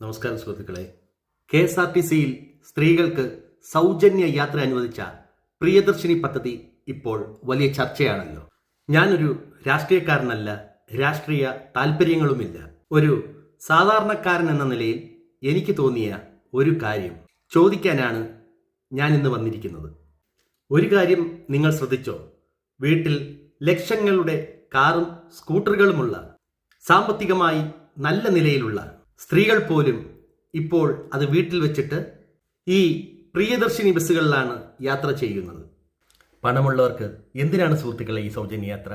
നമസ്കാരം സുഹൃത്തുക്കളെ. KSRTCയിൽ സ്ത്രീകൾക്ക് സൗജന്യ യാത്ര അനുവദിച്ച പ്രിയദർശിനി പദ്ധതി ഇപ്പോൾ വലിയ ചർച്ചയാണല്ലോ. ഞാനൊരു രാഷ്ട്രീയക്കാരനല്ല, രാഷ്ട്രീയ താല്പര്യങ്ങളുമില്ല. ഒരു സാധാരണക്കാരൻ എന്ന നിലയിൽ എനിക്ക് തോന്നിയ ഒരു കാര്യം ചോദിക്കാനാണ് ഞാൻ ഇന്ന് വന്നിരിക്കുന്നത്. ഒരു കാര്യം നിങ്ങൾ ശ്രദ്ധിച്ചോ? വീട്ടിൽ ലക്ഷങ്ങളുടെ കാറും സ്കൂട്ടറുകളുമുള്ള സാമ്പത്തികമായി നല്ല നിലയിലുള്ള സ്ത്രീകൾ പോലും ഇപ്പോൾ അത് വീട്ടിൽ വെച്ചിട്ട് ഈ പ്രിയദർശിനി ബസ്സുകളിലാണ് യാത്ര ചെയ്യുന്നത്. പണമുള്ളവർക്ക് എന്തിനാണ് സുഹൃത്തുക്കളെ ഈ സൗജന്യ യാത്ര?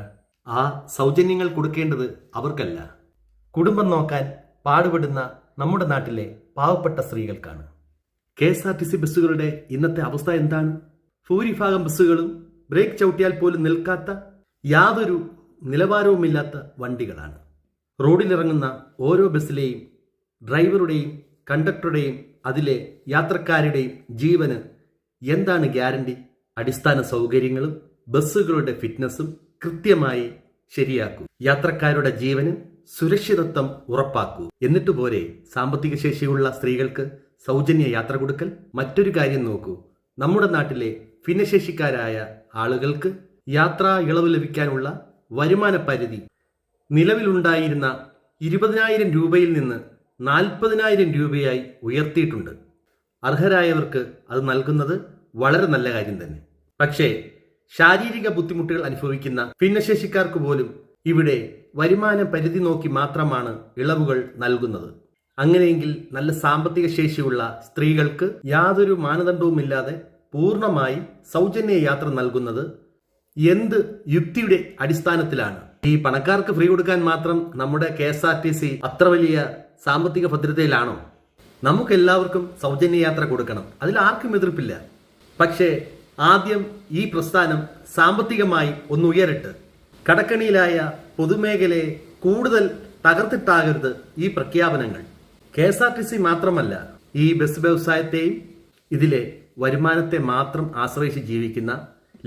ആ സൗജന്യങ്ങൾ കൊടുക്കേണ്ടത് അവർക്കല്ല, കുടുംബം നോക്കാൻ പാടുപെടുന്ന നമ്മുടെ നാട്ടിലെ പാവപ്പെട്ട സ്ത്രീകൾക്കാണ്. KSRTC ബസ്സുകളുടെ ഇന്നത്തെ അവസ്ഥ എന്താണ്? ഭൂരിഭാഗം ബസ്സുകളും ബ്രേക്ക് ചവിട്ടിയാൽ പോലും നിൽക്കാത്ത, യാതൊരു നിലവാരവുമില്ലാത്ത വണ്ടികളാണ്. റോഡിലിറങ്ങുന്ന ഓരോ ബസ്സിലെയും ഡ്രൈവറുടെയും കണ്ടക്ടറുടെയും അതിലെ യാത്രക്കാരുടെയും ജീവന് എന്താണ് ഗ്യാരണ്ടി? അടിസ്ഥാന സൗകര്യങ്ങളും ബസ്സുകളുടെ ഫിറ്റ്നസും കൃത്യമായി ശരിയാക്കൂ. യാത്രക്കാരുടെ ജീവന് സുരക്ഷിതത്വം ഉറപ്പാക്കൂ. എന്നിട്ട് പോരെ സാമ്പത്തിക ശേഷിയുള്ള സ്ത്രീകൾക്ക് സൗജന്യ യാത്ര കൊടുക്കൽ? മറ്റൊരു കാര്യം നോക്കൂ. നമ്മുടെ നാട്ടിലെ ഭിന്നശേഷിക്കാരായ ആളുകൾക്ക് യാത്രാ ഇളവ് ലഭിക്കാനുള്ള വരുമാന പരിധി നിലവിലുണ്ടായിരുന്ന 20,000 രൂപയിൽ നിന്ന് 40,000 രൂപയായി ഉയർത്തിയിട്ടുണ്ട്. അർഹരായവർക്ക് അത് നൽകുന്നത് വളരെ നല്ല കാര്യം തന്നെ. പക്ഷേ ശാരീരിക ബുദ്ധിമുട്ടുകൾ അനുഭവിക്കുന്ന ഭിന്നശേഷിക്കാർക്ക് പോലും ഇവിടെ വരുമാന പരിധി നോക്കി മാത്രമാണ് ഇളവുകൾ നൽകുന്നത്. അങ്ങനെയെങ്കിൽ നല്ല സാമ്പത്തിക ശേഷിയുള്ള സ്ത്രീകൾക്ക് യാതൊരു മാനദണ്ഡവുമില്ലാതെ പൂർണ്ണമായി സൗജന്യ യാത്ര നൽകുന്നത് എന്ത് യുക്തിയുടെ അടിസ്ഥാനത്തിലാണ്? ഈ പണക്കാർക്ക് ഫ്രീ കൊടുക്കാൻ മാത്രം നമ്മുടെ KSRTC അത്ര വലിയ സാമ്പത്തിക ഭദ്രതയിലാണോ? നമുക്കെല്ലാവർക്കും സൗജന്യ യാത്ര കൊടുക്കണം, അതിൽ ആർക്കും എതിർപ്പില്ല. പക്ഷേ ആദ്യം ഈ പ്രസ്ഥാനം സാമ്പത്തികമായി ഒന്ന് ഉയരട്ടെ. കടക്കണിയിലായ പൊതുമേഖലയെ കൂടുതൽ തകർത്തിട്ടാകരുത് ഈ പ്രഖ്യാപനങ്ങൾ. KSRTC മാത്രമല്ല, ഈ ബസ് വ്യവസായത്തെയും ഇതിലെ വരുമാനത്തെ മാത്രം ആശ്രയിച്ച് ജീവിക്കുന്ന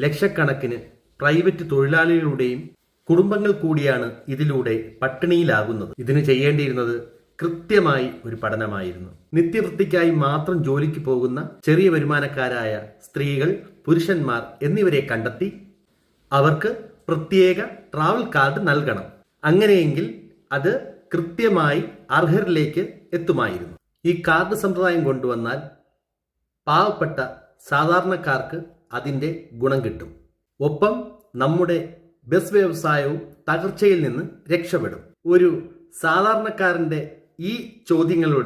ലക്ഷക്കണക്കിന് പ്രൈവറ്റ് തൊഴിലാളികളുടെയും കുടുംബങ്ങൾ കൂടിയാണ് ഇതിലൂടെ പട്ടിണിയിലാകുന്നത്. ഇതിന് ചെയ്യേണ്ടിയിരുന്നത് കൃത്യമായി ഒരു പഠനമായിരുന്നു. നിത്യവൃത്തിക്കായി മാത്രം ജോലിക്ക് പോകുന്ന ചെറിയ വരുമാനക്കാരായ സ്ത്രീകൾ, പുരുഷന്മാർ എന്നിവരെ കണ്ടെത്തി അവർക്ക് പ്രത്യേക ട്രാവൽ കാർഡ് നൽകണം. അങ്ങനെയെങ്കിൽ അത് കൃത്യമായി അർഹരിലേക്ക് എത്തുമായിരുന്നു. ഈ കാർഡ് സമ്പ്രദായം കൊണ്ടുവന്നാൽ പാവപ്പെട്ട സാധാരണക്കാർക്ക് അതിൻ്റെ ഗുണം കിട്ടും. ഒപ്പം നമ്മുടെ ബസ് വ്യവസായവും തകർച്ചയിൽ നിന്ന് രക്ഷപ്പെടും. ഒരു സാധാരണക്കാരന്റെ ഈ ചോദ്യങ്ങളോട്